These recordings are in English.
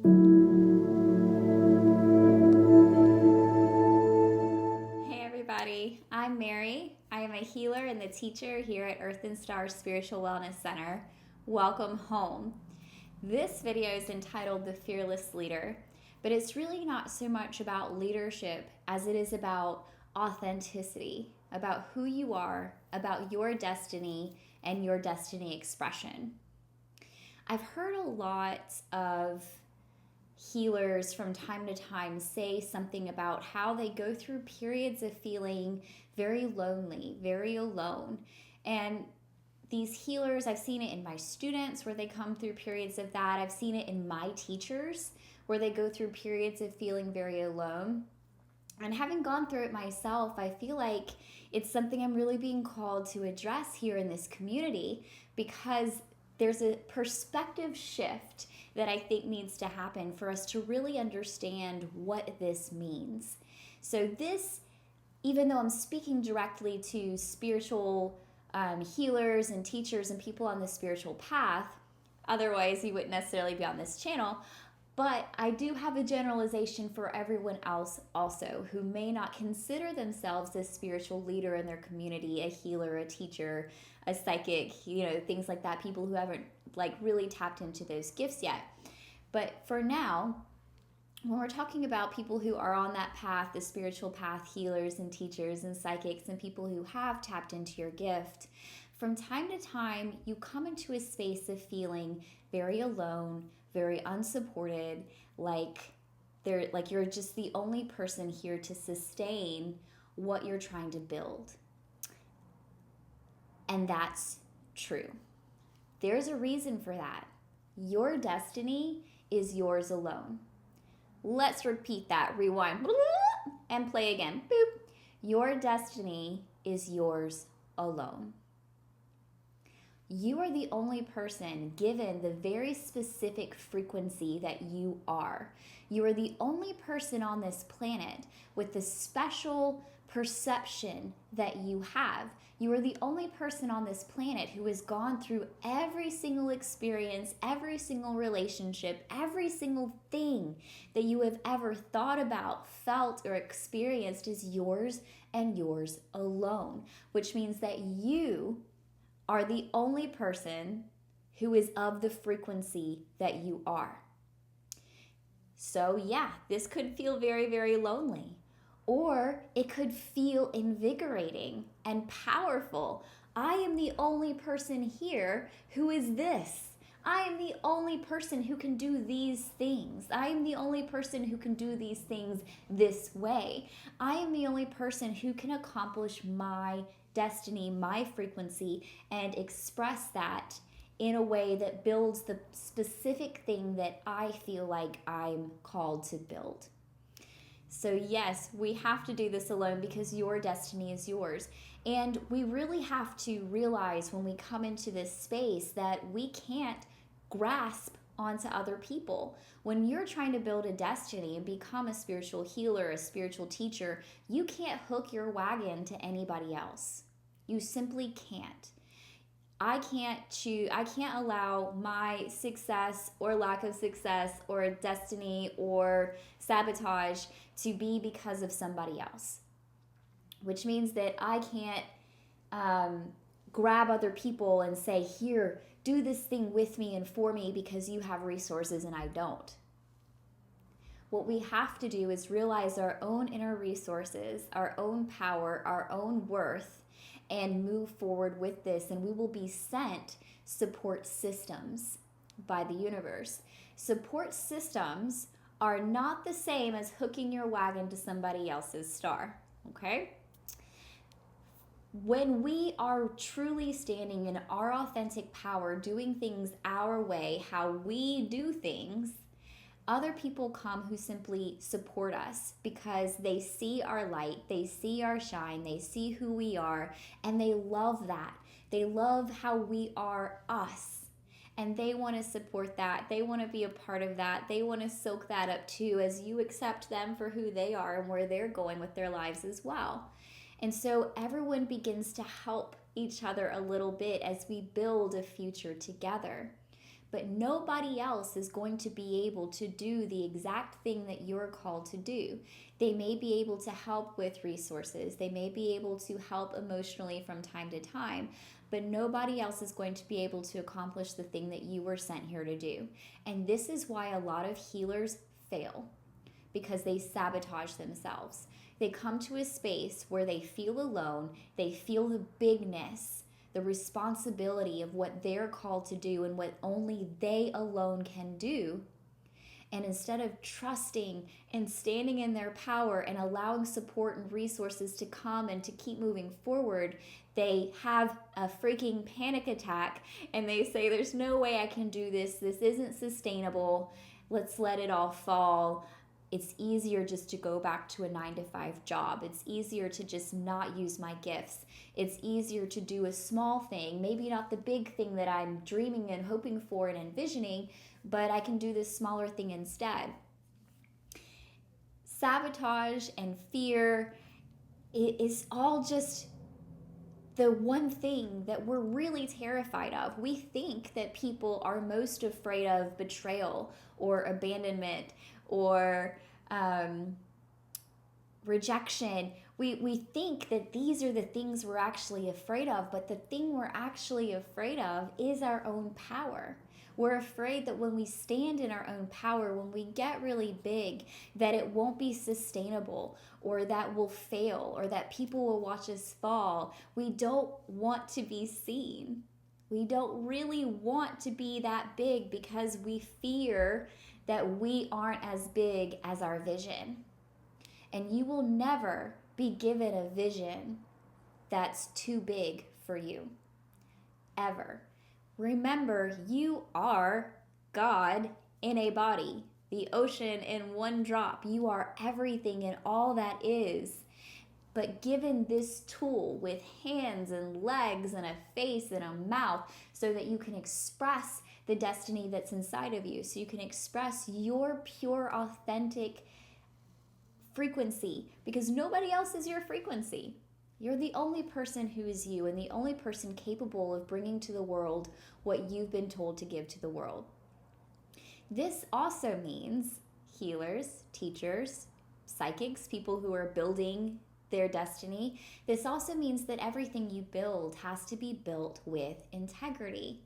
Hey everybody, I'm Mary. I am a healer and the teacher here at Earth and Star Spiritual Wellness Center. Welcome home. This video is entitled The Fearless Leader, but it's really not so much about leadership as it is about authenticity, about who you are, about your destiny and your destiny expression. I've heard a lot of healers from time to time say something about how they go through periods of feeling very lonely, very alone. And these healers, I've seen it in my students where they come through periods of that. I've seen it in my teachers where they go through periods of feeling very alone. And having gone through it myself, I feel like it's something I'm really being called to address here in this community because there's a perspective shift that I think needs to happen for us to really understand what this means. So this, even though I'm speaking directly to spiritual healers and teachers and people on the spiritual path, otherwise you wouldn't necessarily be on this channel, but I do have a generalization for everyone else also who may not consider themselves a spiritual leader in their community, a healer, a teacher, a psychic, things like that, people who haven't really tapped into those gifts yet. But for now, when we're talking about people who are on that path, the spiritual path, healers and teachers and psychics and people who have tapped into your gift, from time to time, you come into a space of feeling very alone, very unsupported, like you're just the only person here to sustain what you're trying to build. And that's true. There's a reason for that. Your destiny is yours alone. Let's repeat that. Rewind and play again. Boop. Your destiny is yours alone. You are the only person given the very specific frequency that you are. You are the only person on this planet with the special perception that you have. You are the only person on this planet who has gone through every single experience, every single relationship, every single thing that you have ever thought about, felt, or experienced is yours and yours alone, which means that you are the only person who is of the frequency that you are. So yeah, this could feel very, very lonely. Or it could feel invigorating and powerful. I am the only person here who is this. I am the only person who can do these things. I am the only person who can do these things this way. I am the only person who can accomplish my destiny, my frequency, and express that in a way that builds the specific thing that I feel like I'm called to build. So yes, we have to do this alone because your destiny is yours. And we really have to realize when we come into this space that we can't grasp onto other people. When you're trying to build a destiny and become a spiritual healer, a spiritual teacher, you can't hook your wagon to anybody else. You simply can't. I can't allow my success or lack of success or destiny or sabotage to be because of somebody else. Which means that I can't grab other people and say, here, do this thing with me and for me because you have resources and I don't. What we have to do is realize our own inner resources, our own power, our own worth, and move forward with this, and we will be sent support systems by the universe. Support systems are not the same as hooking your wagon to somebody else's star, okay? When we are truly standing in our authentic power, doing things our way, how we do things, other people come who simply support us because they see our light, they see our shine, they see who we are, and they love that. They love how we are us. And they want to support that. They want to be a part of that. They want to soak that up too as you accept them for who they are and where they're going with their lives as well. And so everyone begins to help each other a little bit as we build a future together. but nobody else is going to be able to do the exact thing that you're called to do. They may be able to help with resources. They may be able to help emotionally from time to time, but nobody else is going to be able to accomplish the thing that you were sent here to do. And this is why a lot of healers fail, because they sabotage themselves. They come to a space where they feel alone, they feel the bigness, the responsibility of what they're called to do and what only they alone can do. And instead of trusting and standing in their power and allowing support and resources to come and to keep moving forward, they have a freaking panic attack and they say, there's no way I can do this. This isn't sustainable. Let's let it all fall. It's easier just to go back to a 9-to-5 job. It's easier to just not use my gifts. It's easier to do a small thing, maybe not the big thing that I'm dreaming and hoping for and envisioning, but I can do this smaller thing instead. Sabotage and fear, it is all just the one thing that we're really terrified of. We think that people are most afraid of betrayal or abandonment or rejection. We think that these are the things we're actually afraid of, but the thing we're actually afraid of is our own power. We're afraid that when we stand in our own power, when we get really big, that it won't be sustainable, or that we'll fail, or that people will watch us fall. We don't want to be seen. We don't really want to be that big because we fear that we aren't as big as our vision. And you will never be given a vision that's too big for you, ever. Remember, you are God in a body, the ocean in one drop. You are everything and all that is. But given this tool with hands and legs and a face and a mouth so that you can express the destiny that's inside of you, so you can express your pure, authentic frequency, because nobody else is your frequency. You're the only person who is you and the only person capable of bringing to the world what you've been told to give to the world. This also means healers, teachers, psychics, people who are building their destiny. This also means that everything you build has to be built with integrity.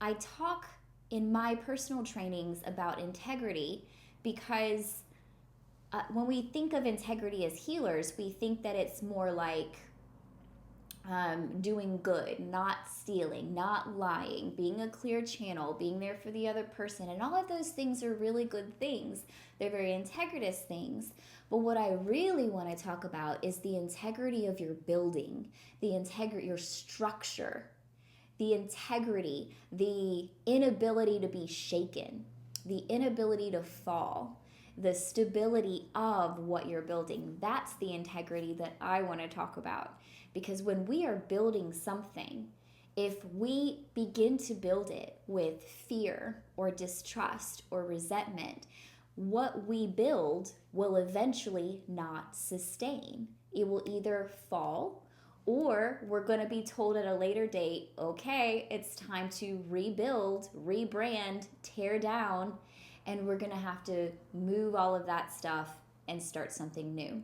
I talk in my personal trainings about integrity because when we think of integrity as healers, we think that it's more like doing good, not stealing, not lying, being a clear channel, being there for the other person. And all of those things are really good things. They're very integritous things. But what I really want to talk about is the integrity of your building, the integrity, your structure, the integrity, the inability to be shaken, the inability to fall, the stability of what you're building. That's the integrity that I want to talk about. Because when we are building something, if we begin to build it with fear or distrust or resentment, what we build will eventually not sustain. It will either fall, or we're going to be told at a later date, okay, it's time to rebuild, rebrand, tear down, and we're going to have to move all of that stuff and start something new.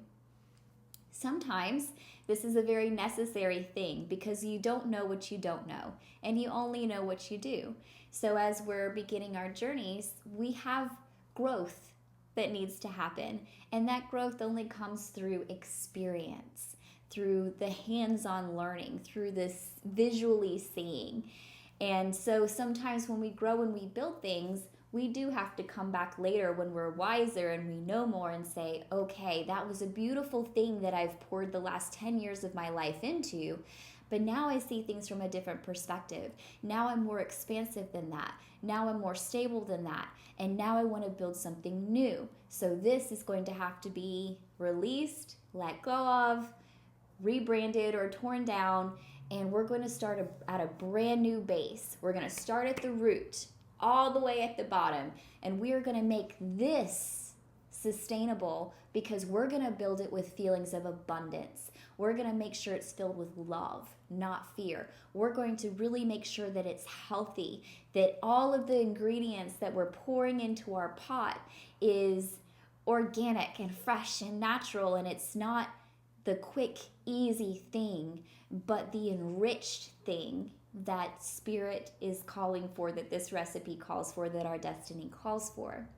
Sometimes this is a very necessary thing because you don't know what you don't know, and you only know what you do. So as we're beginning our journeys, we have growth that needs to happen, and that growth only comes through experience, through the hands-on learning, through this visually seeing. And so sometimes when we grow and we build things, we do have to come back later when we're wiser and we know more and say, okay, that was a beautiful thing that I've poured the last 10 years of my life into, but now I see things from a different perspective. Now I'm more expansive than that. Now I'm more stable than that. And now I want to build something new. So this is going to have to be released, let go of, rebranded or torn down, and we're going to start at a brand new base. We're going to start at the root, all the way at the bottom, and we are going to make this sustainable because we're going to build it with feelings of abundance. We're going to make sure it's filled with love, not fear. We're going to really make sure that it's healthy, that all of the ingredients that we're pouring into our pot is organic and fresh and natural, and it's not the quick, easy thing, but the enriched thing that spirit is calling for, that this recipe calls for, that our destiny calls for.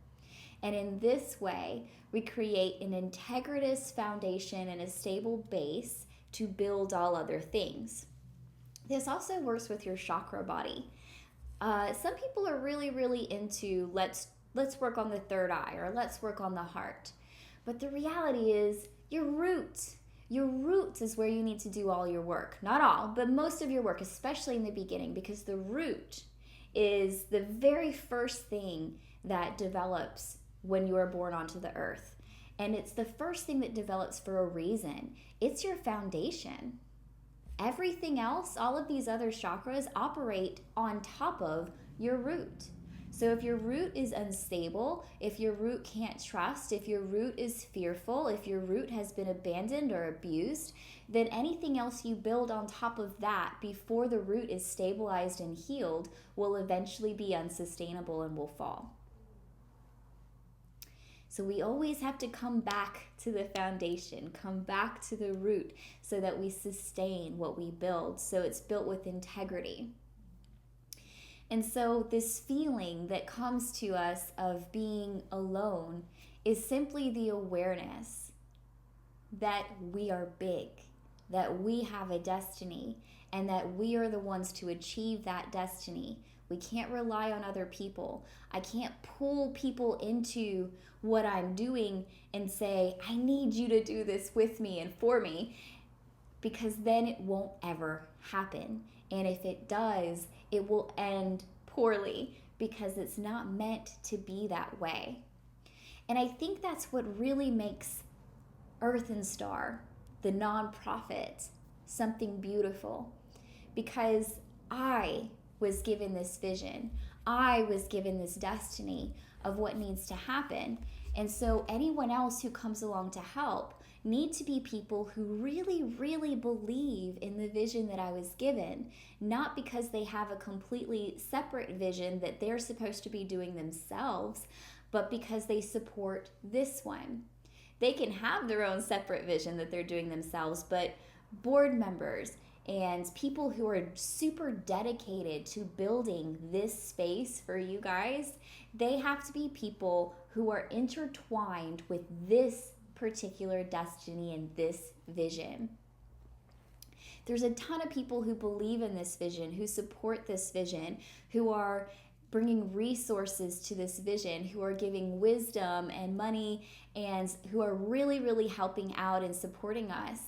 And in this way, we create an integritous foundation and a stable base to build all other things. This also works with your chakra body. Some people are really, really into let's work on the third eye, or let's work on the heart. But the reality is your root is where you need to do all your work. Not all, but most of your work, especially in the beginning, because the root is the very first thing that develops when you are born onto the earth. And it's the first thing that develops for a reason. It's your foundation. Everything else, all of these other chakras operate on top of your root. So if your root is unstable, if your root can't trust, if your root is fearful, if your root has been abandoned or abused, then anything else you build on top of that before the root is stabilized and healed will eventually be unsustainable and will fall. So we always have to come back to the foundation, come back to the root so that we sustain what we build, so it's built with integrity. And so this feeling that comes to us of being alone is simply the awareness that we are big, that we have a destiny, and that we are the ones to achieve that destiny. We can't rely on other people. I can't pull people into what I'm doing and say, I need you to do this with me and for me, because then it won't ever happen. And if it does, it will end poorly because it's not meant to be that way. And I think that's what really makes Earth and Star, the nonprofit, something beautiful. Because I was given this vision. I was given this destiny of what needs to happen. And so anyone else who comes along to help need to be people who really, really believe in the vision that I was given, not because they have a completely separate vision that they're supposed to be doing themselves, but because they support this one. They can have their own separate vision that they're doing themselves, but board members and people who are super dedicated to building this space for you guys, they have to be people who are intertwined with this particular destiny and this vision. There's a ton of people who believe in this vision, who support this vision, who are bringing resources to this vision, who are giving wisdom and money, and who are really, really helping out and supporting us.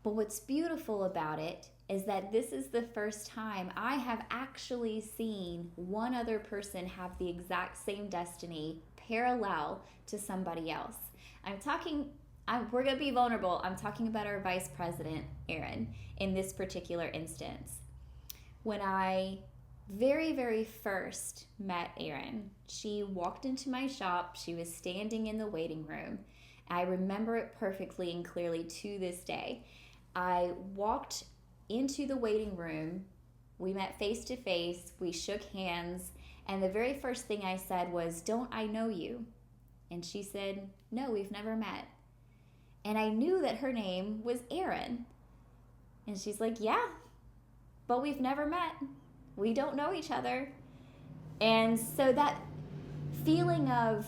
But what's beautiful about it is that this is the first time I have actually seen one other person have the exact same destiny parallel to somebody else. We're going to be vulnerable. I'm talking about our vice president, Erin, in this particular instance. When I very, very first met Erin, she walked into my shop. She was standing in the waiting room. I remember it perfectly and clearly to this day. I walked into the waiting room. We met face to face. We shook hands. And the very first thing I said was, "Don't I know you?" And she said, "No, we've never met." And I knew that her name was Erin. And she's like, "Yeah, but we've never met. We don't know each other." And so that feeling of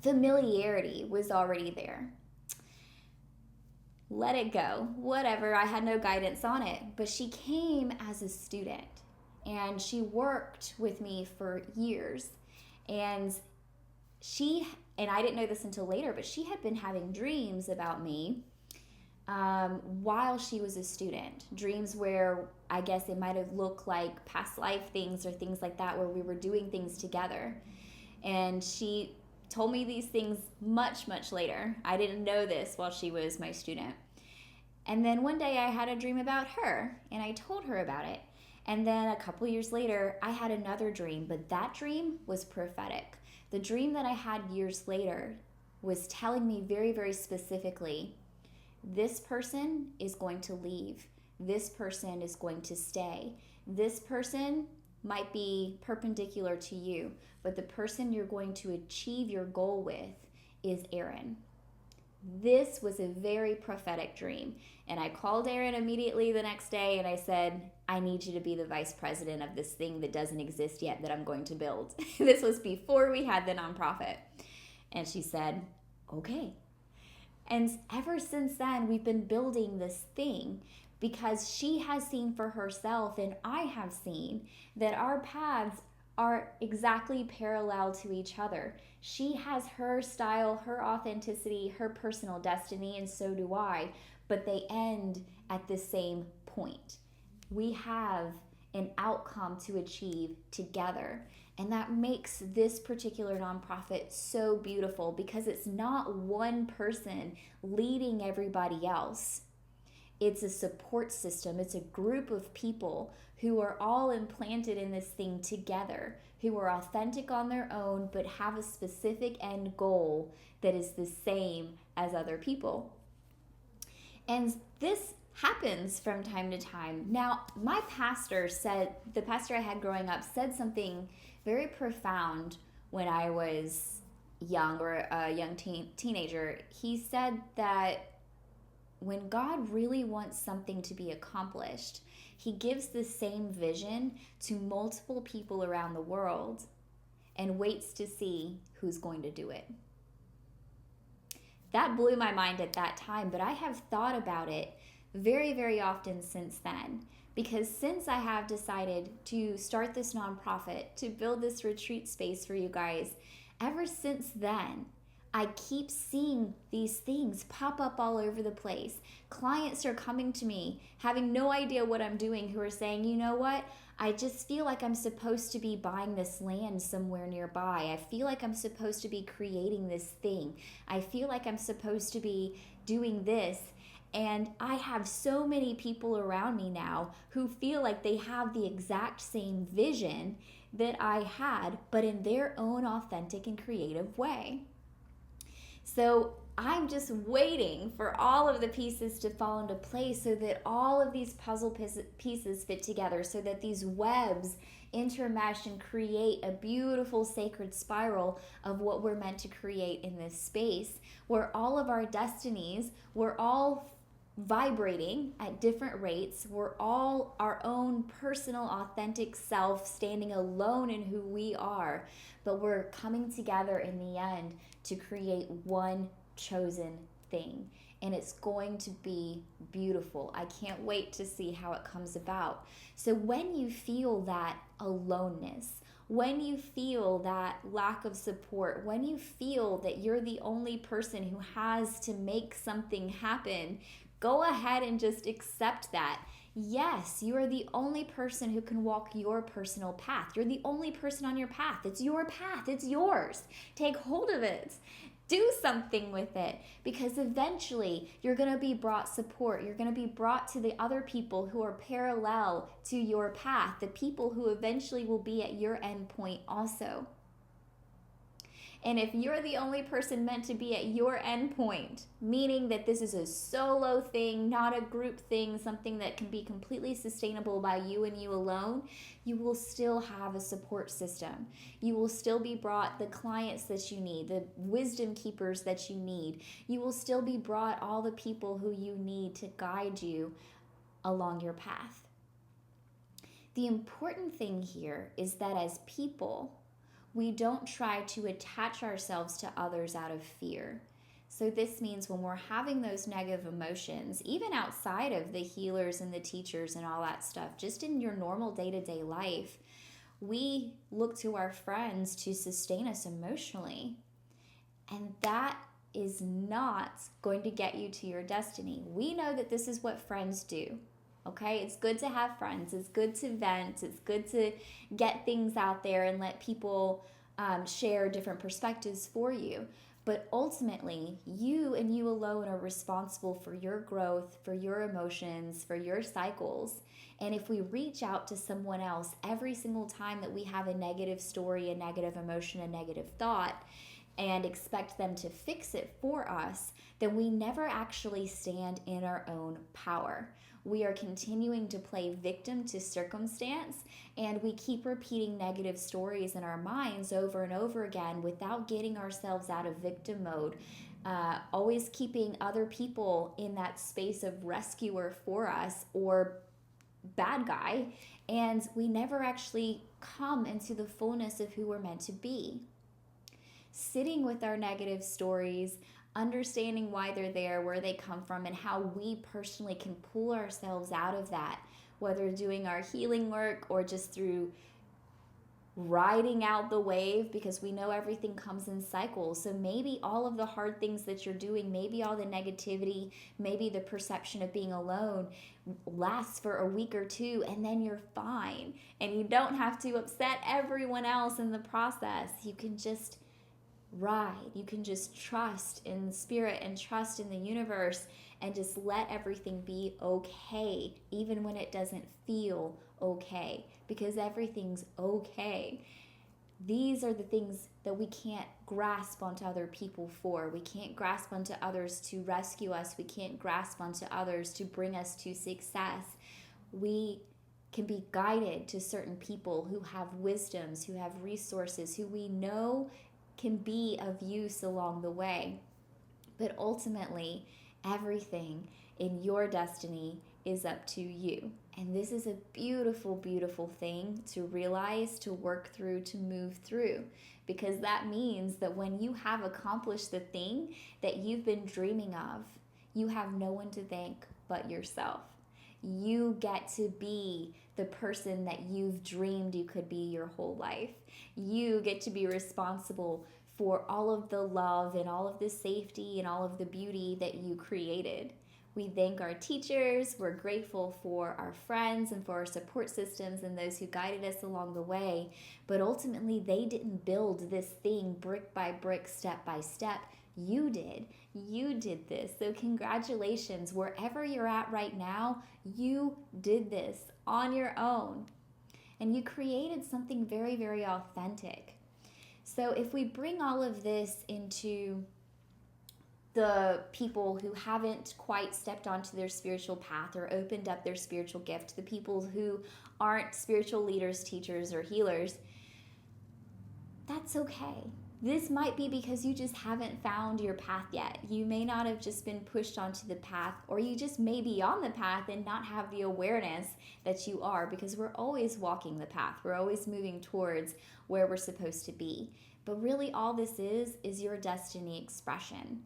familiarity was already there. Let it go. Whatever. I had no guidance on it. But she came as a student. And she worked with me for years. And I didn't know this until later, but she had been having dreams about me while she was a student. Dreams where I guess it might have looked like past life things or things like that, where we were doing things together. And she told me these things much, much later. I didn't know this while she was my student. And then one day I had a dream about her, and I told her about it. And then a couple years later, I had another dream, but that dream was prophetic. The dream that I had years later was telling me very, very specifically, this person is going to leave. This person is going to stay. This person might be perpendicular to you, but the person you're going to achieve your goal with is Aaron. This was a very prophetic dream. And I called Aaron immediately the next day and I said, I need you to be the vice president of this thing that doesn't exist yet that I'm going to build. This was before we had the nonprofit. And she said, okay. And ever since then, we've been building this thing because she has seen for herself and I have seen that our paths are exactly parallel to each other. She has her style, her authenticity, her personal destiny, and so do I, but they end at the same point. We have an outcome to achieve together. And that makes this particular nonprofit so beautiful because it's not one person leading everybody else. It's a support system. It's a group of people who are all implanted in this thing together, who are authentic on their own, but have a specific end goal that is the same as other people. And this happens from time to time. Now, my pastor said, the pastor I had growing up said something very profound when I was young or a young teenager. He said that when God really wants something to be accomplished, he gives the same vision to multiple people around the world and waits to see who's going to do it. That blew my mind at that time, but I have thought about it very, very often since then. Because since I have decided to start this nonprofit, to build this retreat space for you guys, ever since then, I keep seeing these things pop up all over the place. Clients are coming to me, having no idea what I'm doing, who are saying, you know what? I just feel like I'm supposed to be buying this land somewhere nearby. I feel like I'm supposed to be creating this thing. I feel like I'm supposed to be doing this. And I have so many people around me now who feel like they have the exact same vision that I had, but in their own authentic and creative way. So I'm just waiting for all of the pieces to fall into place so that all of these puzzle pieces fit together, so that these webs intermesh and create a beautiful sacred spiral of what we're meant to create in this space, where all of our destinies, we're all vibrating at different rates. We're all our own personal, authentic self, standing alone in who we are, but we're coming together in the end to create one chosen thing. And it's going to be beautiful. I can't wait to see how it comes about. So when you feel that aloneness, when you feel that lack of support, when you feel that you're the only person who has to make something happen, go ahead and just accept that. Yes, you are the only person who can walk your personal path. You're the only person on your path. It's your path. It's yours. Take hold of it. Do something with it, because eventually you're going to be brought support. You're going to be brought to the other people who are parallel to your path, the people who eventually will be at your end point also. And if you're the only person meant to be at your end point, meaning that this is a solo thing, not a group thing, something that can be completely sustainable by you and you alone, you will still have a support system. You will still be brought the clients that you need, the wisdom keepers that you need. You will still be brought all the people who you need to guide you along your path. The important thing here is that as people, we don't try to attach ourselves to others out of fear. So this means when we're having those negative emotions, even outside of the healers and the teachers and all that stuff, just in your normal day-to-day life, we look to our friends to sustain us emotionally. And that is not going to get you to your destiny. We know that this is what friends do. Okay, it's good to have friends. It's good to vent. It's good to get things out there and let people share different perspectives for you. But ultimately, you and you alone are responsible for your growth, for your emotions, for your cycles. And if we reach out to someone else every single time that we have a negative story, a negative emotion, a negative thought, and expect them to fix it for us, then we never actually stand in our own power. We are continuing to play victim to circumstance, and we keep repeating negative stories in our minds over and over again without getting ourselves out of victim mode, always keeping other people in that space of rescuer for us or bad guy, and we never actually come into the fullness of who we're meant to be. Sitting with our negative stories, understanding why they're there, where they come from, and how we personally can pull ourselves out of that, whether doing our healing work or just through riding out the wave, because we know everything comes in cycles. So maybe all of the hard things that you're doing, maybe all the negativity, maybe the perception of being alone lasts for a week or two, and then you're fine. And you don't have to upset everyone else in the process. You can just ride. You can just trust in the spirit and trust in the universe and just let everything be okay, even when it doesn't feel okay, because everything's okay. These are the things that we can't grasp onto other people for. We can't grasp onto others to rescue us. We can't grasp onto others to bring us to success. We can be guided to certain people who have wisdoms, who have resources, who we know can be of use along the way. But ultimately, everything in your destiny is up to you. And this is a beautiful, beautiful thing to realize, to work through, to move through. Because that means that when you have accomplished the thing that you've been dreaming of, you have no one to thank but yourself. You get to be the person that you've dreamed you could be your whole life. You get to be responsible for all of the love and all of the safety and all of the beauty that you created. We thank our teachers. We're grateful for our friends and for our support systems and those who guided us along the way. But ultimately, they didn't build this thing brick by brick, step by step. You did. You did this. So congratulations. Wherever you're at right now, you did this on your own. And you created something very, very authentic. So if we bring all of this into the people who haven't quite stepped onto their spiritual path or opened up their spiritual gift, the people who aren't spiritual leaders, teachers, or healers, that's okay. This might be because you just haven't found your path yet. You may not have just been pushed onto the path, or you just may be on the path and not have the awareness that you are, because we're always walking the path. We're always moving towards where we're supposed to be. But really all this is your destiny expression.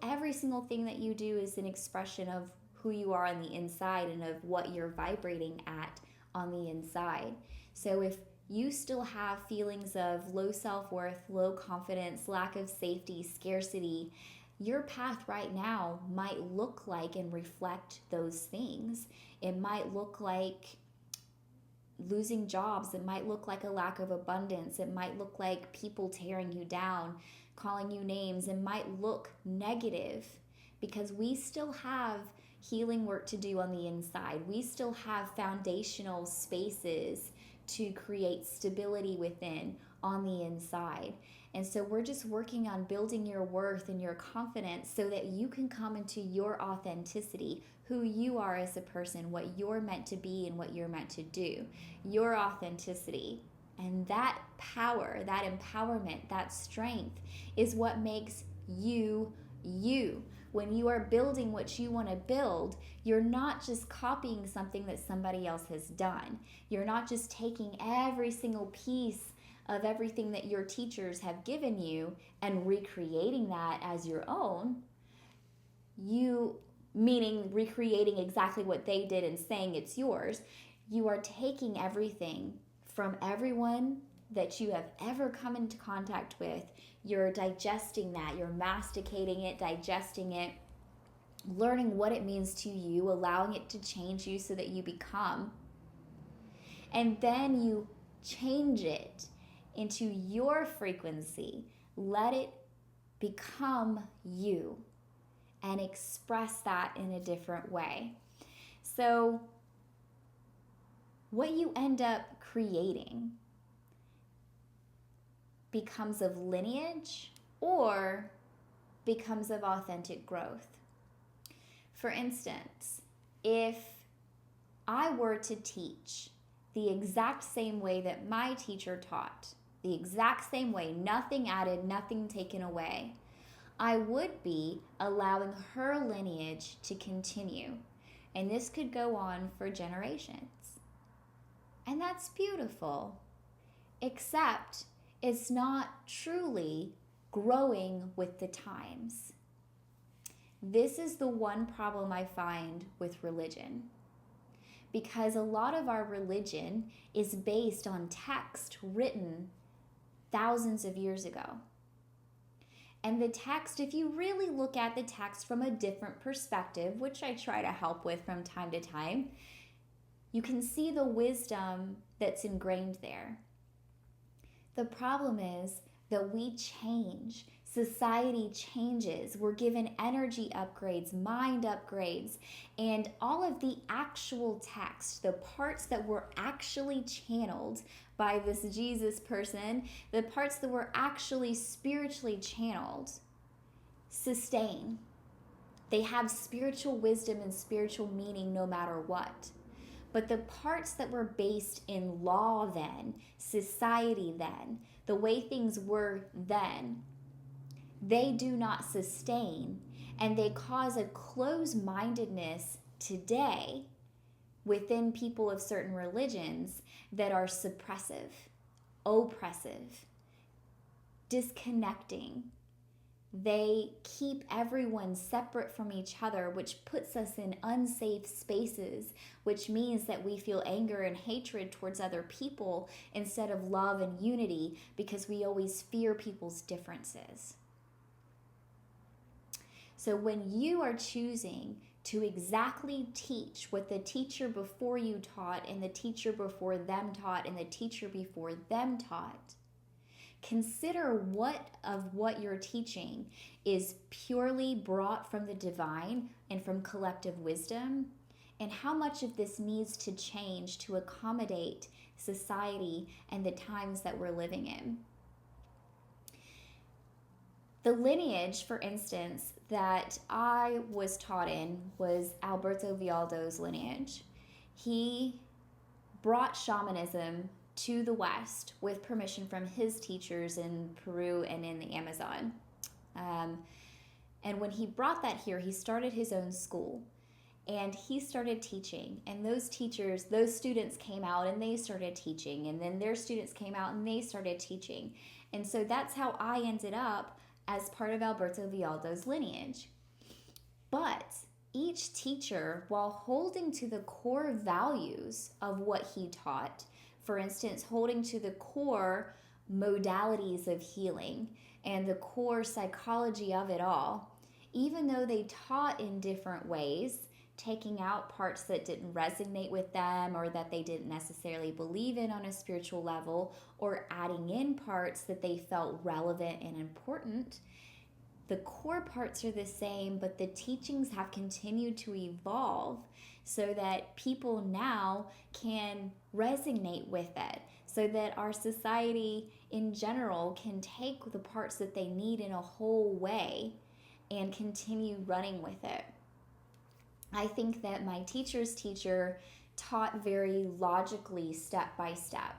Every single thing that you do is an expression of who you are on the inside and of what you're vibrating at on the inside. So if you still have feelings of low self-worth, low confidence, lack of safety, scarcity, your path right now might look like and reflect those things. It might look like losing jobs. It might look like a lack of abundance. It might look like people tearing you down, calling you names. It might look negative, because we still have healing work to do on the inside. We still have foundational spaces to create stability within on the inside. And so we're just working on building your worth and your confidence so that you can come into your authenticity, who you are as a person, what you're meant to be and what you're meant to do, your authenticity. And that power, that empowerment, that strength is what makes you you. When you are building what you want to build, you're not just copying something that somebody else has done. You're not just taking every single piece of everything that your teachers have given you and recreating that as your own. Meaning recreating exactly what they did and saying it's yours. You are taking everything from everyone that you have ever come into contact with. You're digesting that, you're masticating it, digesting it, learning what it means to you, allowing it to change you so that you become. And then you change it into your frequency. Let it become you and express that in a different way. So what you end up creating becomes of lineage or becomes of authentic growth. For instance, if I were to teach the exact same way that my teacher taught, the exact same way, nothing added, nothing taken away, I would be allowing her lineage to continue. And this could go on for generations. And that's beautiful. Except it's not truly growing with the times. This is the one problem I find with religion. Because a lot of our religion is based on text written thousands of years ago. And the text, if you really look at the text from a different perspective, which I try to help with from time to time, you can see the wisdom that's ingrained there. The problem is that we change. Society changes. We're given energy upgrades, mind upgrades, and all of the actual text, the parts that were actually channeled by this Jesus person, the parts that were actually spiritually channeled, sustain. They have spiritual wisdom and spiritual meaning no matter what. But the parts that were based in law then, society then, the way things were then, they do not sustain, and they cause a closed-mindedness today within people of certain religions that are suppressive, oppressive, disconnecting. They keep everyone separate from each other, which puts us in unsafe spaces, which means that we feel anger and hatred towards other people instead of love and unity because we always fear people's differences. So when you are choosing to exactly teach what the teacher before you taught and the teacher before them taught and the teacher before them taught, consider what you're teaching is purely brought from the divine and from collective wisdom, and how much of this needs to change to accommodate society and the times that we're living in. The lineage, for instance, that I was taught in was Alberto Villoldo's lineage. He brought shamanism to the West with permission from his teachers in Peru and in the Amazon. And when he brought that here, he started his own school. And he started teaching. And those students came out and they started teaching. And then their students came out and they started teaching. And so that's how I ended up as part of Alberto Villoldo's lineage. But each teacher, while holding to the core values of what he taught, for instance, holding to the core modalities of healing and the core psychology of it all, even though they taught in different ways, taking out parts that didn't resonate with them or that they didn't necessarily believe in on a spiritual level, or adding in parts that they felt relevant and important, the core parts are the same, but the teachings have continued to evolve so that people now can resonate with it, so that our society in general can take the parts that they need in a whole way and continue running with it. I think that my teacher's teacher taught very logically, step by step,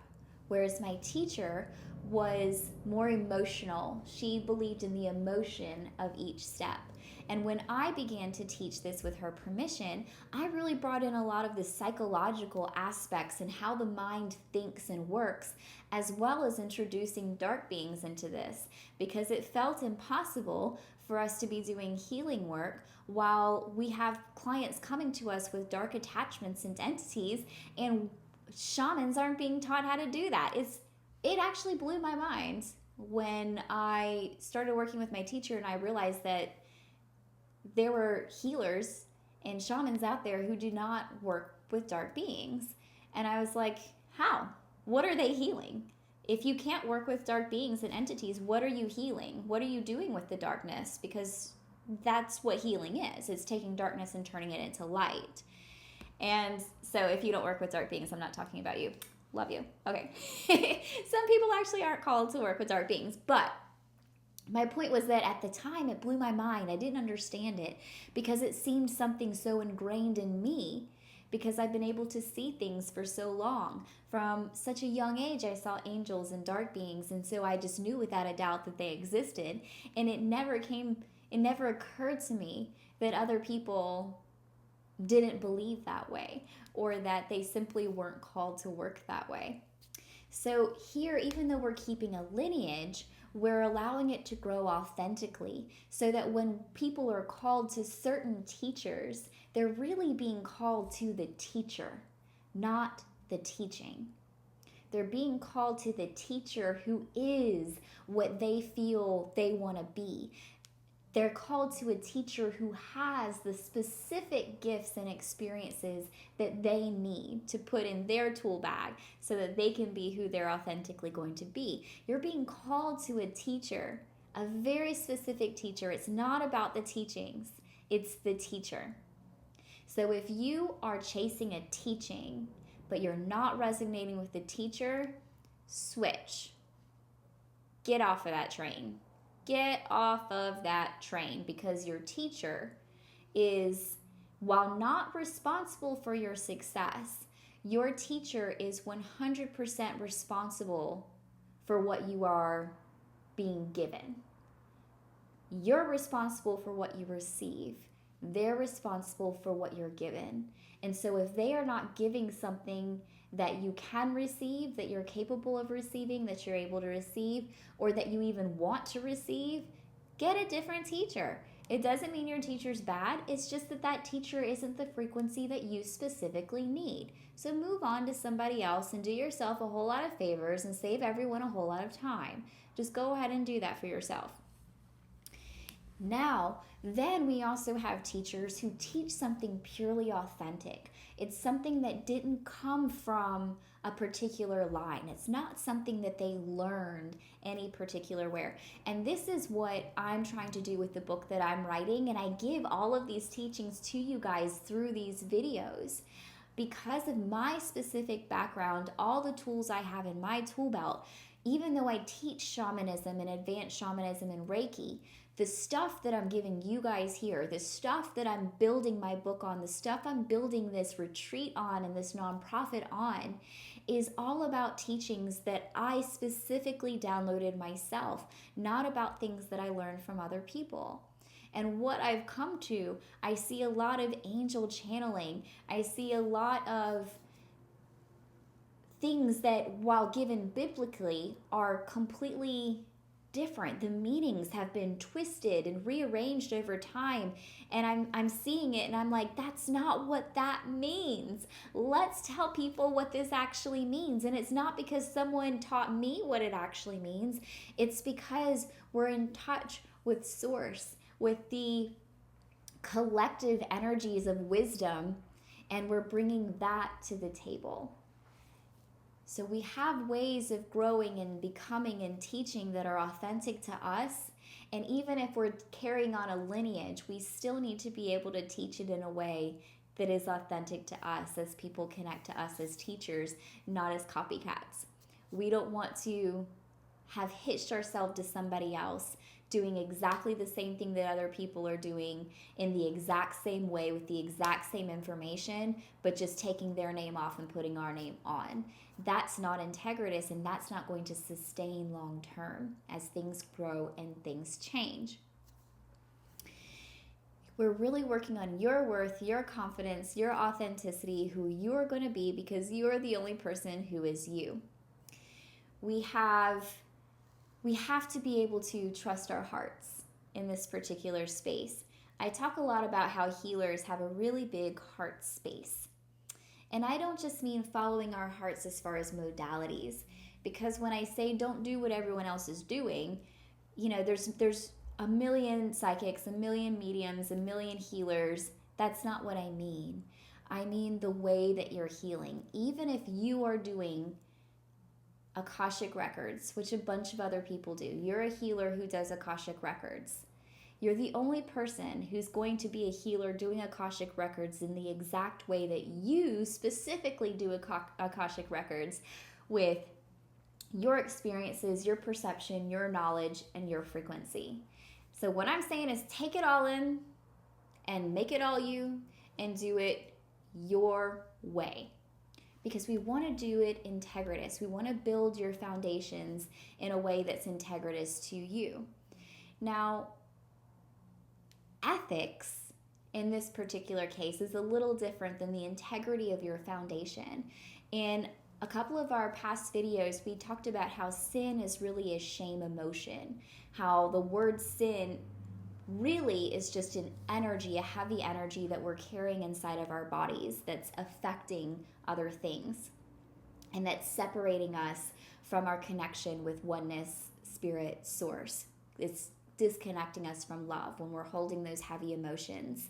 whereas my teacher was more emotional. She believed in the emotion of each step. And when I began to teach this with her permission, I really brought in a lot of the psychological aspects and how the mind thinks and works, as well as introducing dark beings into this, because it felt impossible for us to be doing healing work while we have clients coming to us with dark attachments and entities, and shamans aren't being taught how to do that. It actually blew my mind when I started working with my teacher and I realized that there were healers and shamans out there who do not work with dark beings. And I was like, how? What are they healing? If you can't work with dark beings and entities, what are you healing? What are you doing with the darkness? Because that's what healing is. It's taking darkness and turning it into light. And so if you don't work with dark beings, I'm not talking about you. Love you. Okay. Some people actually aren't called to work with dark beings. But my point was that at the time, it blew my mind. I didn't understand it because it seemed something so ingrained in me, because I've been able to see things for so long. From such a young age, I saw angels and dark beings. And so I just knew without a doubt that they existed. And it never occurred to me that other people didn't believe that way, or that they simply weren't called to work that way. So here, even though we're keeping a lineage, we're allowing it to grow authentically, so that when people are called to certain teachers, they're really being called to the teacher, not the teaching. They're being called to the teacher who is what they feel they want to be. They're called to a teacher who has the specific gifts and experiences that they need to put in their tool bag so that they can be who they're authentically going to be. You're being called to a teacher, a very specific teacher. It's not about the teachings, it's the teacher. So if you are chasing a teaching, but you're not resonating with the teacher, switch. Get off of that train. Get off of that train, because your teacher is, while not responsible for your success, your teacher is 100% responsible for what you are being given. You're responsible for what you receive. They're responsible for what you're given. And so if they are not giving something that you can receive, that you're capable of receiving, that you're able to receive, or that you even want to receive, get a different teacher. It doesn't mean your teacher's bad. It's just that that teacher isn't the frequency that you specifically need. So move on to somebody else and do yourself a whole lot of favors and save everyone a whole lot of time. Just go ahead and do that for yourself. Now, then we also have teachers who teach something purely authentic. It's something that didn't come from a particular line. It's not something that they learned any particular where. And this is what I'm trying to do with the book that I'm writing. And I give all of these teachings to you guys through these videos. Because of my specific background, all the tools I have in my tool belt, even though I teach shamanism and advanced shamanism and Reiki, the stuff that I'm giving you guys here, the stuff that I'm building my book on, the stuff I'm building this retreat on and this nonprofit on, is all about teachings that I specifically downloaded myself, not about things that I learned from other people. And what I've come to, I see a lot of angel channeling. I see a lot of things that, while given biblically, are completely different. The meanings have been twisted and rearranged over time, and I'm seeing it and I'm like, that's not what that means. Let's tell people what this actually means. And it's not because someone taught me what it actually means. It's because we're in touch with source, with the collective energies of wisdom, and we're bringing that to the table. So we have ways of growing and becoming and teaching that are authentic to us. And even if we're carrying on a lineage, we still need to be able to teach it in a way that is authentic to us as people connect to us as teachers, not as copycats. We don't want to have hitched ourselves to somebody else doing exactly the same thing that other people are doing in the exact same way with the exact same information, but just taking their name off and putting our name on. That's not integritous, and that's not going to sustain long term as things grow and things change. We're really working on your worth, your confidence, your authenticity, who you're going to be, because you're the only person who is you. We have to be able to trust our hearts in this particular space. I talk a lot about how healers have a really big heart space. And I don't just mean following our hearts as far as modalities, because when I say don't do what everyone else is doing, there's a million psychics, a million mediums, a million healers. That's not what I mean. I mean the way that you're healing. Even if you are doing Akashic records, which a bunch of other people do. You're a healer who does Akashic records. You're the only person who's going to be a healer doing Akashic records in the exact way that you specifically do Akashic records, with your experiences, your perception, your knowledge, and your frequency. So what I'm saying is take it all in and make it all you and do it your way. Because we want to do it integritous. We want to build your foundations in a way that's integritous to you. Now, ethics in this particular case is a little different than the integrity of your foundation. In a couple of our past videos, we talked about how sin is really a shame emotion, how the word sin really is just an energy, a heavy energy that we're carrying inside of our bodies that's affecting other things, and that's separating us from our connection with oneness, spirit, source. It's disconnecting us from love when we're holding those heavy emotions.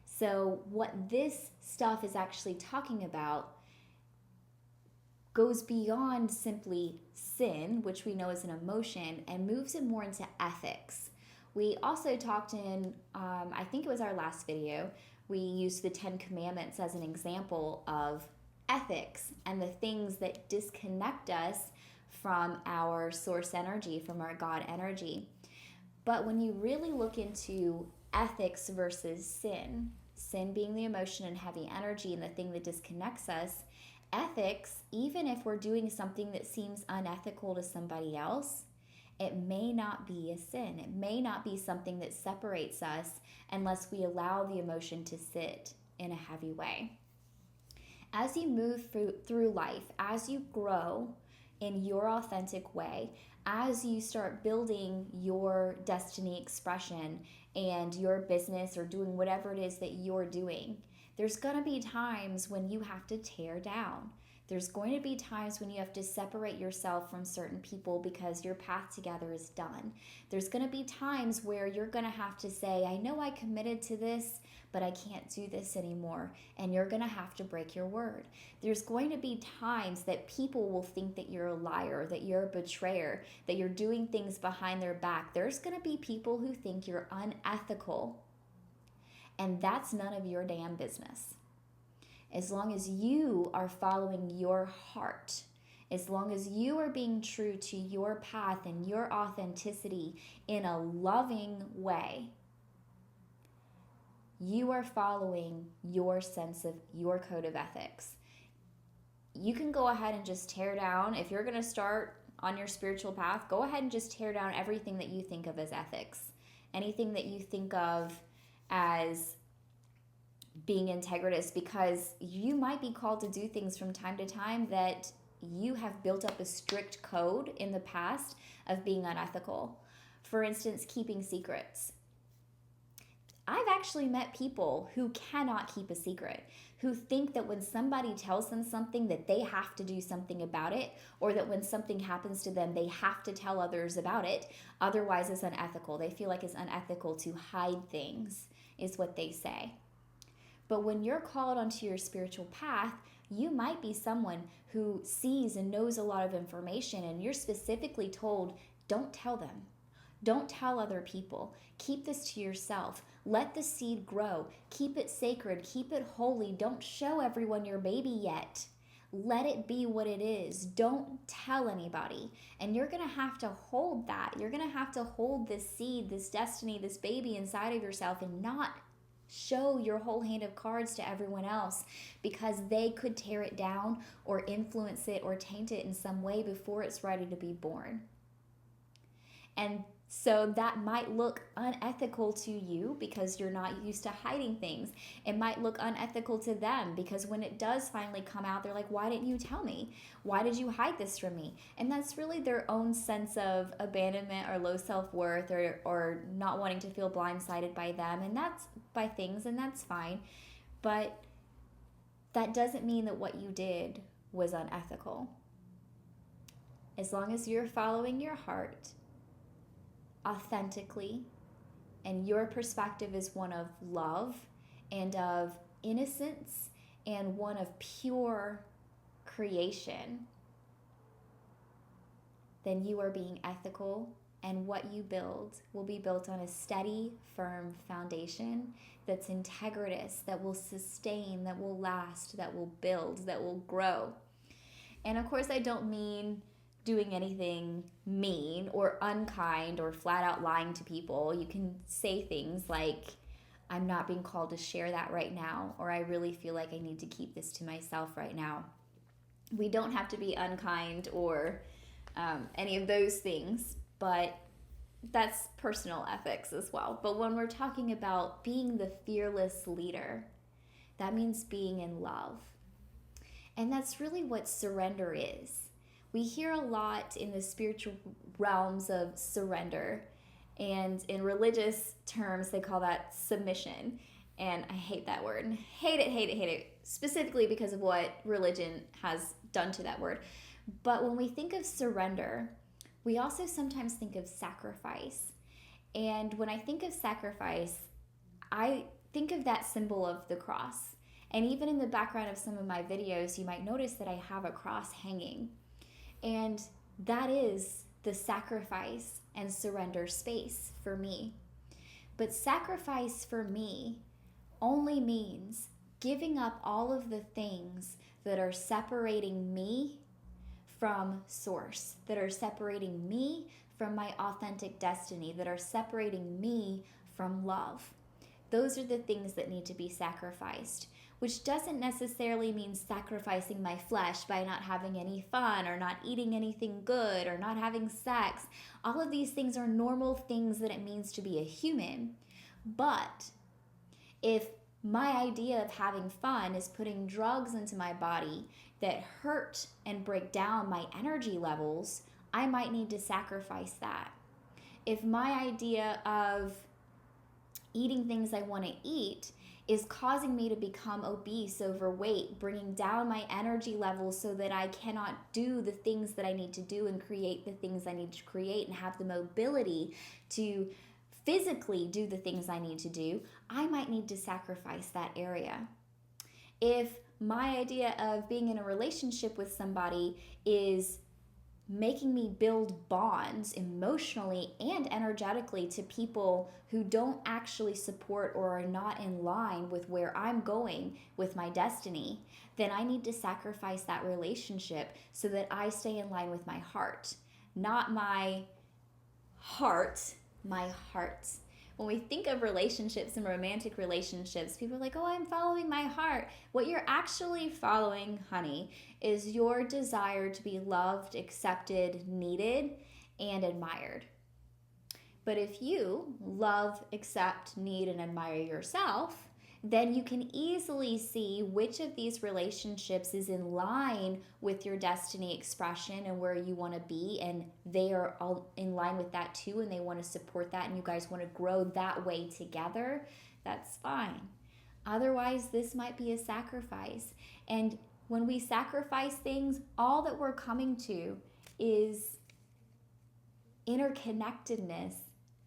So what this stuff is actually talking about goes beyond simply sin, which we know is an emotion, and moves it more into ethics. We also talked in, I think it was our last video, we used the 10 Commandments as an example of ethics and the things that disconnect us from our source energy, from our God energy. But when you really look into ethics versus sin, sin being the emotion and heavy energy and the thing that disconnects us, ethics, even if we're doing something that seems unethical to somebody else, it may not be a sin. It may not be something that separates us unless we allow the emotion to sit in a heavy way. As you move through life, as you grow in your authentic way, as you start building your destiny expression and your business or doing whatever it is that you're doing, there's going to be times when you have to tear down. There's going to be times when you have to separate yourself from certain people because your path together is done. There's going to be times where you're going to have to say, I know I committed to this, but I can't do this anymore. And you're going to have to break your word. There's going to be times that people will think that you're a liar, that you're a betrayer, that you're doing things behind their back. There's going to be people who think you're unethical. And that's none of your damn business. As long as you are following your heart, as long as you are being true to your path and your authenticity in a loving way, you are following your sense of your code of ethics. You can go ahead and just tear down, if you're going to start on your spiritual path, go ahead and just tear down everything that you think of as ethics. Anything that you think of as being integritous, because you might be called to do things from time to time that you have built up a strict code in the past of being unethical. For instance, keeping secrets. I've actually met people who cannot keep a secret, who think that when somebody tells them something that they have to do something about it, or that when something happens to them they have to tell others about it, otherwise it's unethical. They feel like it's unethical to hide things, is what they say. But when you're called onto your spiritual path, you might be someone who sees and knows a lot of information, and you're specifically told, don't tell them. Don't tell other people. Keep this to yourself. Let the seed grow. Keep it sacred. Keep it holy. Don't show everyone your baby yet. Let it be what it is. Don't tell anybody. And you're going to have to hold that. You're going to have to hold this seed, this destiny, this baby inside of yourself, and not show your whole hand of cards to everyone else, because they could tear it down or influence it or taint it in some way before it's ready to be born. And so that might look unethical to you because you're not used to hiding things. It might look unethical to them because when it does finally come out, they're like, why didn't you tell me? Why did you hide this from me? And that's really their own sense of abandonment or low self-worth, or not wanting to feel blindsided by them. And that's by things, and that's fine. But that doesn't mean that what you did was unethical. As long as you're following your heart authentically, and your perspective is one of love and of innocence and one of pure creation, then you are being ethical, and what you build will be built on a steady, firm foundation that's integritous, that will sustain, that will last, that will build, that will grow. And of course, I don't mean doing anything mean or unkind or flat out lying to people. You can say things like, I'm not being called to share that right now, or I really feel like I need to keep this to myself right now. We don't have to be unkind or any of those things, but that's personal ethics as well. But when we're talking about being the fearless leader, that means being in love. And that's really what surrender is. We hear a lot in the spiritual realms of surrender, and in religious terms, they call that submission. And I hate that word. Hate it, specifically because of what religion has done to that word. But when we think of surrender, we also sometimes think of sacrifice. And when I think of sacrifice, I think of that symbol of the cross. And even in the background of some of my videos, you might notice that I have a cross hanging. And that is the sacrifice and surrender space for me. But sacrifice for me only means giving up all of the things that are separating me from source, that are separating me from my authentic destiny, that are separating me from love. Those are the things that need to be sacrificed, which doesn't necessarily mean sacrificing my flesh by not having any fun or not eating anything good or not having sex. All of these things are normal things that it means to be a human. But if my idea of having fun is putting drugs into my body that hurt and break down my energy levels, I might need to sacrifice that. If my idea of eating things I want to eat is causing me to become obese, overweight, bringing down my energy levels so that I cannot do the things that I need to do and create the things I need to create and have the mobility to physically do the things I need to do, I might need to sacrifice that area. If my idea of being in a relationship with somebody is making me build bonds emotionally and energetically to people who don't actually support or are not in line with where I'm going with my destiny, then I need to sacrifice that relationship so that I stay in line with my heart. Not my heart, my heart. When we think of relationships and romantic relationships, people are like, oh, I'm following my heart. What you're actually following, honey, is your desire to be loved, accepted, needed, and admired. But if you love, accept, need, and admire yourself, then you can easily see which of these relationships is in line with your destiny expression and where you want to be, and they are all in line with that too, and they want to support that, and you guys want to grow that way together. That's fine. Otherwise, this might be a sacrifice. And when we sacrifice things, all that we're coming to is interconnectedness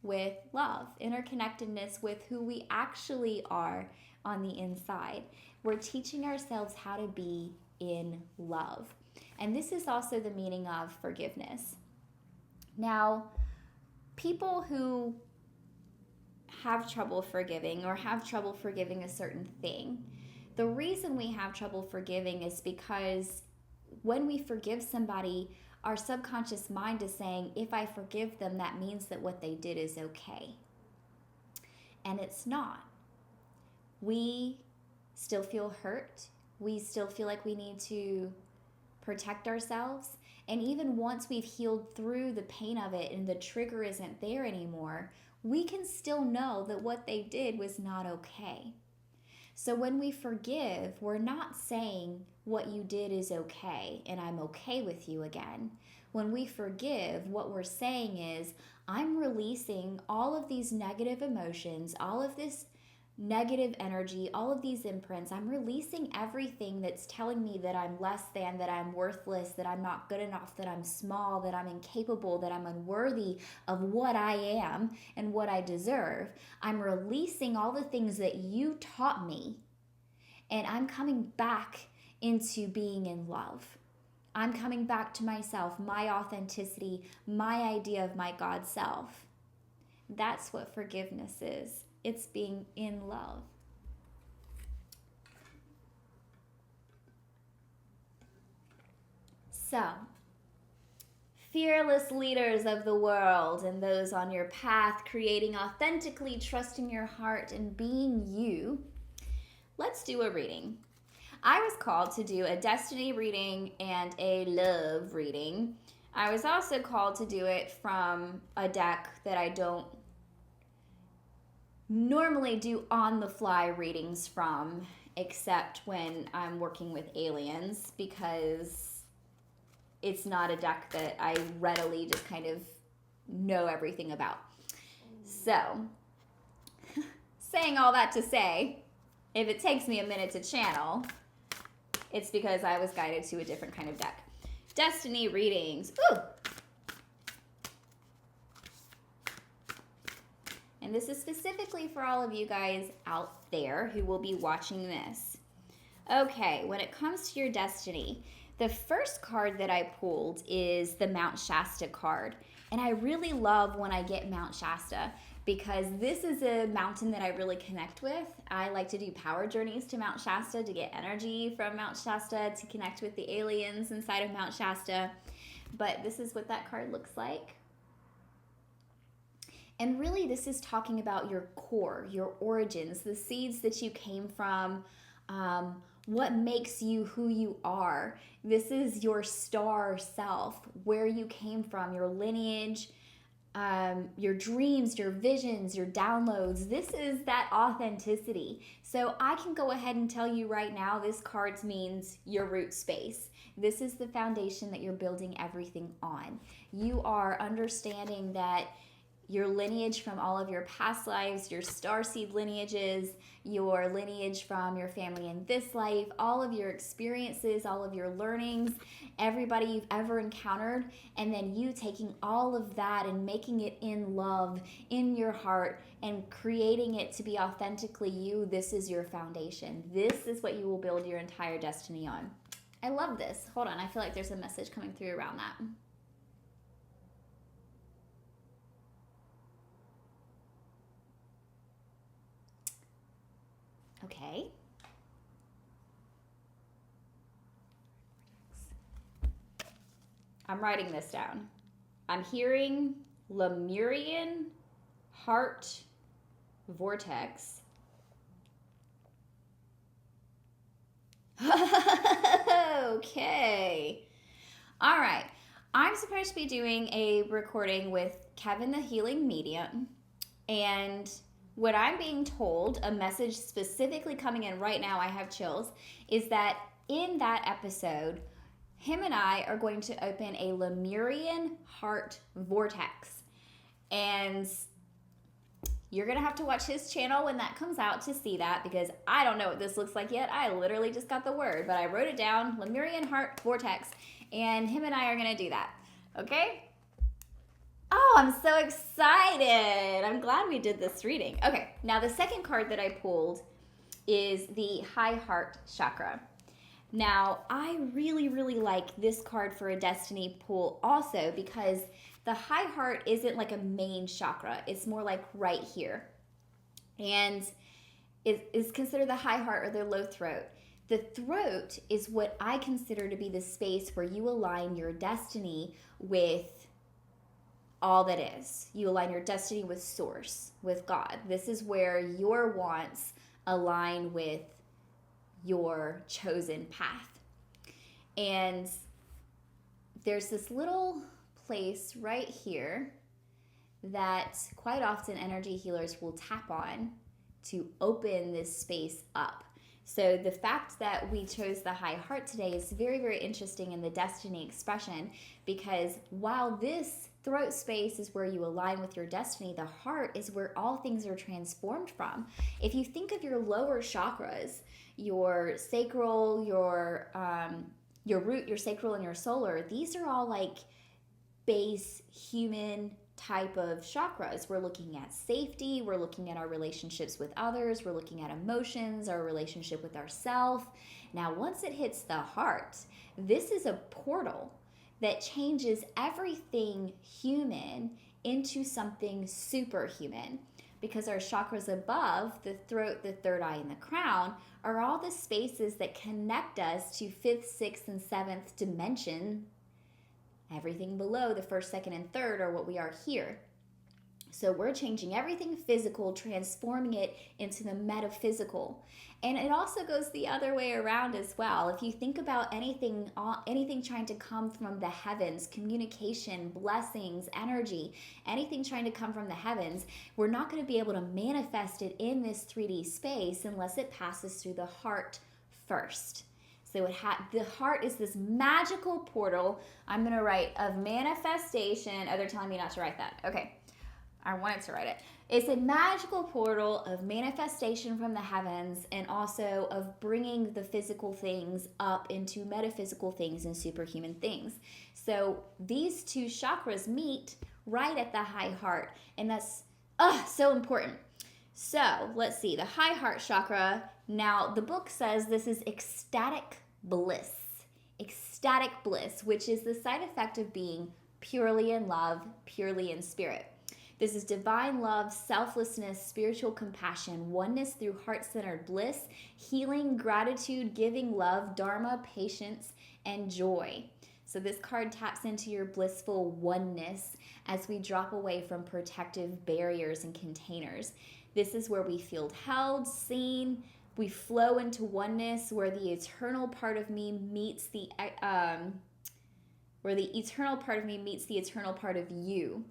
with love, interconnectedness with who we actually are on the inside. We're teaching ourselves how to be in love. And this is also the meaning of forgiveness. Now, people who have trouble forgiving or have trouble forgiving a certain thing, the reason we have trouble forgiving is because when we forgive somebody, our subconscious mind is saying, if I forgive them, that means that what they did is okay. And it's not. We still feel hurt. We still feel like we need to protect ourselves. And even once we've healed through the pain of it and the trigger isn't there anymore, we can still know that what they did was not okay. So when we forgive, we're not saying what you did is okay and I'm okay with you again. When we forgive, what we're saying is, I'm releasing all of these negative emotions, all of this negative energy, all of these imprints. I'm releasing everything that's telling me that I'm less than, that I'm worthless, that I'm not good enough, that I'm small, that I'm incapable, that I'm unworthy of what I am and what I deserve. I'm releasing all the things that you taught me, and I'm coming back into being in love. I'm coming back to myself, my authenticity, my idea of my God self. That's what forgiveness is. It's being in love. So, fearless leaders of the world and those on your path, creating authentically, trusting your heart and being you, let's do a reading. I was called to do a destiny reading and a love reading. I was also called to do it from a deck that I don't normally do on-the-fly readings from, except when I'm working with aliens, because it's not a deck that I readily just kind of know everything about. So, saying all that to say, if it takes me a minute to channel, it's because I was guided to a different kind of deck. Destiny readings. Ooh! And this is specifically for all of you guys out there who will be watching this. Okay, when it comes to your destiny, the first card that I pulled is the Mount Shasta card. And I really love when I get Mount Shasta because this is a mountain that I really connect with. I like to do power journeys to Mount Shasta to get energy from Mount Shasta, to connect with the aliens inside of Mount Shasta. But this is what that card looks like. And really, this is talking about your core, your origins, the seeds that you came from, what makes you who you are. This is your star self, where you came from, your lineage, your dreams, your visions, your downloads. This is that authenticity. So I can go ahead and tell you right now, this card means your root space. This is the foundation that you're building everything on. You are understanding that your lineage from all of your past lives, your starseed lineages, your lineage from your family in this life, all of your experiences, all of your learnings, everybody you've ever encountered, and then you taking all of that and making it in love, in your heart, and creating it to be authentically you. This is your foundation. This is what you will build your entire destiny on. I love this. Hold on, I feel like there's a message coming through around that. Okay. I'm writing this down. I'm hearing Lemurian heart vortex. Okay. All right. I'm supposed to be doing a recording with Kevin the Healing Medium, and what I'm being told, a message specifically coming in right now, I have chills, is that in that episode, him and I are going to open a Lemurian heart vortex. And you're going to have to watch his channel when that comes out to see that, because I don't know what this looks like yet. I literally just got the word, but I wrote it down, Lemurian heart vortex, and him and I are going to do that. Okay? Oh, I'm so excited. I'm glad we did this reading. Okay, now the second card that I pulled is the High Heart Chakra. Now, I really, really like this card for a destiny pull also, because the high heart isn't like a main chakra. It's more like right here. And it is considered the high heart or the low throat. The throat is what I consider to be the space where you align your destiny with all that is. You align your destiny with Source, with God. This is where your wants align with your chosen path. And there's this little place right here that quite often energy healers will tap on to open this space up. So the fact that we chose the high heart today is very, very interesting in the destiny expression, because while this throat space is where you align with your destiny, the heart is where all things are transformed from. If you think of your lower chakras, your sacral, your root, your sacral, and your solar, these are all like base human type of chakras. We're looking at safety, we're looking at our relationships with others, we're looking at emotions, our relationship with ourself. Now, once it hits the heart, this is a portal that changes everything human into something superhuman. Because our chakras above, the throat, the third eye, and the crown, are all the spaces that connect us to fifth, sixth, and seventh dimension. Everything below the first, second, and third are what we are here. So we're changing everything physical, transforming it into the metaphysical. And it also goes the other way around as well. If you think about anything trying to come from the heavens, communication, blessings, energy, anything trying to come from the heavens, we're not going to be able to manifest it in this 3D space unless it passes through the heart first. So the heart is this magical portal. I'm going to write of manifestation. Oh, they're telling me not to write that. Okay. I wanted to write it. It's a magical portal of manifestation from the heavens and also of bringing the physical things up into metaphysical things and superhuman things. So these two chakras meet right at the high heart, and that's so important. So let's see, the high heart chakra. Now the book says this is ecstatic bliss. Ecstatic bliss, which is the side effect of being purely in love, purely in spirit. This is divine love, selflessness, spiritual compassion, oneness through heart-centered bliss, healing, gratitude, giving love, dharma, patience, and joy. So this card taps into your blissful oneness as we drop away from protective barriers and containers. This is where we feel held, seen. We flow into oneness where the eternal part of me meets the eternal part of you.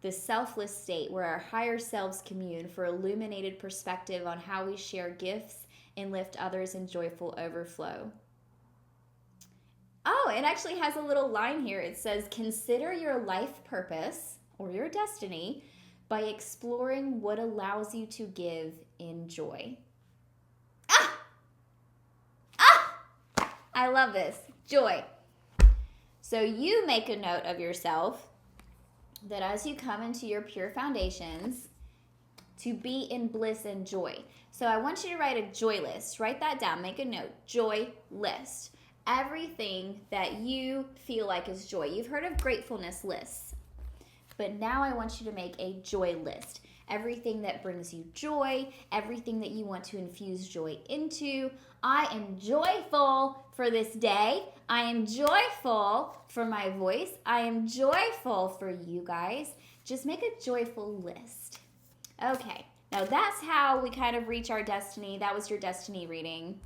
The selfless state where our higher selves commune for illuminated perspective on how we share gifts and lift others in joyful overflow. Oh, it actually has a little line here. It says, consider your life purpose or your destiny by exploring what allows you to give in joy. I love this. Joy. So you make a note of yourself that as you come into your pure foundations, to be in bliss and joy. So I want you to write a joy list. Write that down. Make a note. Joy list. Everything that you feel like is joy. You've heard of gratefulness lists, but now I want you to make a joy list. Everything that brings you joy, everything that you want to infuse joy into. I am joyful for this day. I am joyful for my voice. I am joyful for you guys. Just make a joyful list. Okay, now that's how we kind of reach our destiny. That was your destiny reading.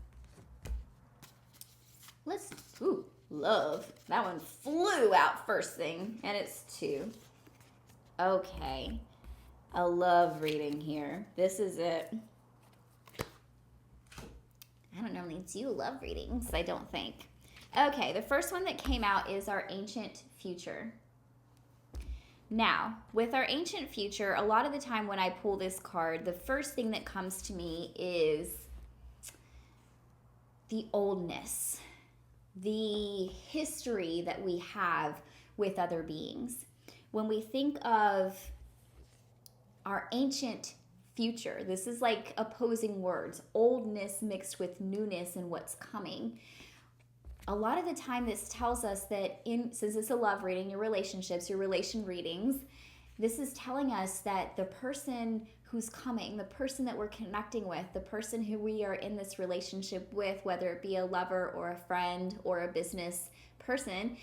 Love. That one flew out first thing, and it's 2. Okay. A love reading here. This is it. I don't normally do love readings, I don't think. Okay, the first one that came out is our ancient future. Now, with our ancient future, a lot of the time when I pull this card, the first thing that comes to me is the oldness, the history that we have with other beings. When we think of our ancient future, this is like opposing words, oldness mixed with newness and what's coming. A lot of the time this tells us that since it's a love reading, your relationships, your relation readings, this is telling us that the person who's coming, the person that we're connecting with, the person who we are in this relationship with, whether it be a lover or a friend or a business person,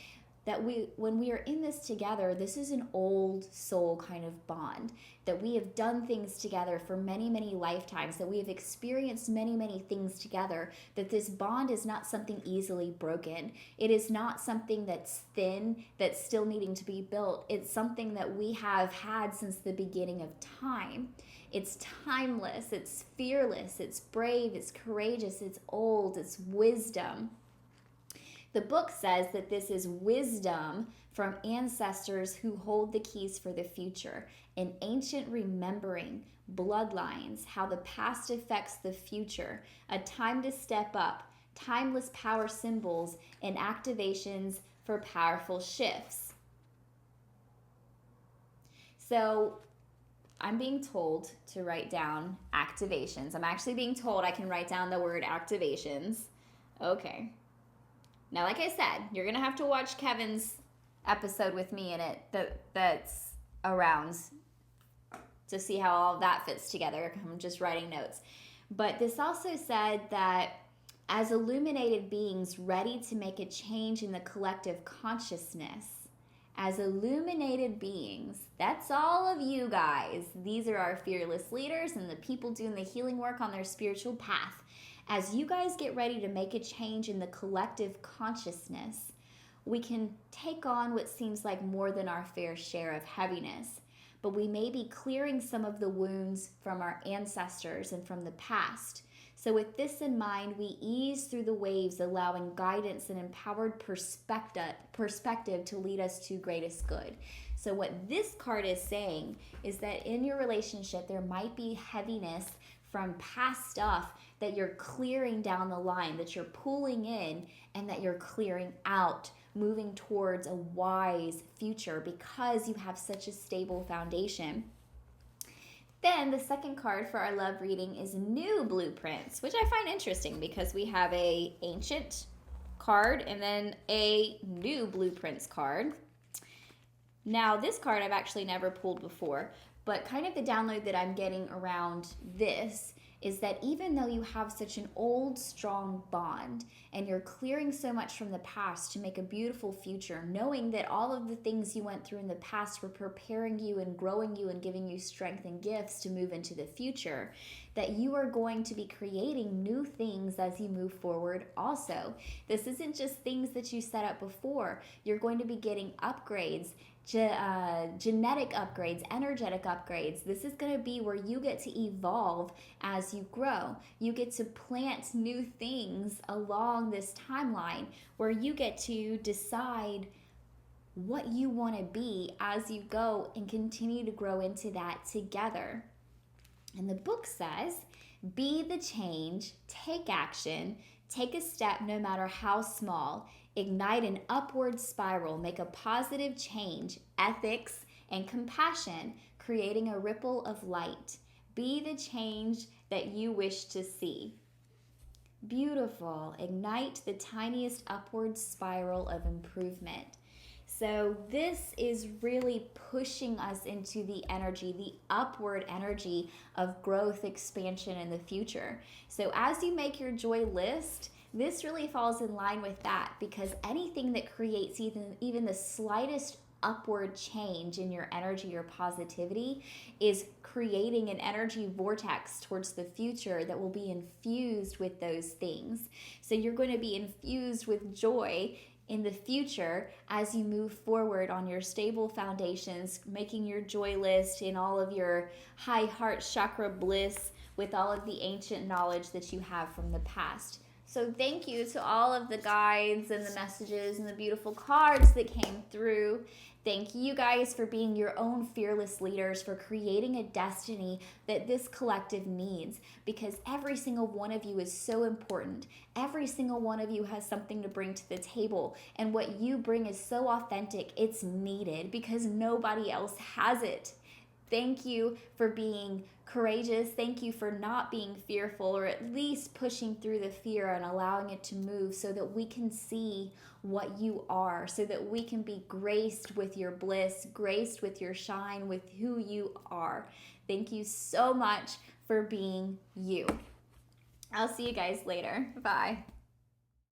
that when we are in this together, this is an old soul kind of bond, that we have done things together for many, many lifetimes, that we have experienced many, many things together, that this bond is not something easily broken. It is not something that's thin, that's still needing to be built. It's something that we have had since the beginning of time. It's timeless, it's fearless, it's brave, it's courageous, it's old, it's wisdom. The book says that this is wisdom from ancestors who hold the keys for the future, an ancient remembering, bloodlines, how the past affects the future, a time to step up, timeless power symbols, and activations for powerful shifts. So I'm being told to write down activations. I'm actually being told I can write down the word activations. Okay. Now, like I said, you're going to have to watch Kevin's episode with me in it that's around to see how all of that fits together. I'm just writing notes. But this also said that as illuminated beings ready to make a change in the collective consciousness, as illuminated beings, that's all of you guys. These are our fearless leaders and the people doing the healing work on their spiritual path. As you guys get ready to make a change in the collective consciousness, we can take on what seems like more than our fair share of heaviness, but we may be clearing some of the wounds from our ancestors and from the past. So with this in mind, we ease through the waves, allowing guidance and empowered perspective to lead us to greatest good. So what this card is saying is that in your relationship, there might be heaviness from past stuff that you're clearing down the line, that you're pulling in, and that you're clearing out, moving towards a wise future because you have such a stable foundation. Then the second card for our love reading is New Blueprints, which I find interesting because we have a ancient card and then a New Blueprints card. Now this card I've actually never pulled before, but kind of the download that I'm getting around this is that even though you have such an old, strong bond and you're clearing so much from the past to make a beautiful future, knowing that all of the things you went through in the past were preparing you and growing you and giving you strength and gifts to move into the future, that you are going to be creating new things as you move forward also. This isn't just things that you set up before. You're going to be getting upgrades, genetic upgrades, energetic upgrades. This is going to be where you get to evolve as you grow. You get to plant new things along this timeline where you get to decide what you want to be as you go and continue to grow into that together. And the book says, be the change, take action, take a step no matter how small, ignite an upward spiral, make a positive change, ethics and compassion, creating a ripple of light. Be the change that you wish to see. Beautiful. Ignite the tiniest upward spiral of improvement. So this is really pushing us into the energy, the upward energy of growth, expansion in the future. So as you make your joy list, this really falls in line with that, because anything that creates even the slightest upward change in your energy or positivity is creating an energy vortex towards the future that will be infused with those things. So you're going to be infused with joy in the future as you move forward on your stable foundations, making your joy list in all of your high heart chakra bliss with all of the ancient knowledge that you have from the past. So thank you to all of the guides and the messages and the beautiful cards that came through. Thank you guys for being your own fearless leaders, for creating a destiny that this collective needs, because every single one of you is so important. Every single one of you has something to bring to the table, and what you bring is so authentic, it's needed because nobody else has it. Thank you for being courageous. Thank you for not being fearful, or at least pushing through the fear and allowing it to move so that we can see what you are, so that we can be graced with your bliss, graced with your shine, with who you are. Thank you so much for being you. I'll see you guys later. Bye.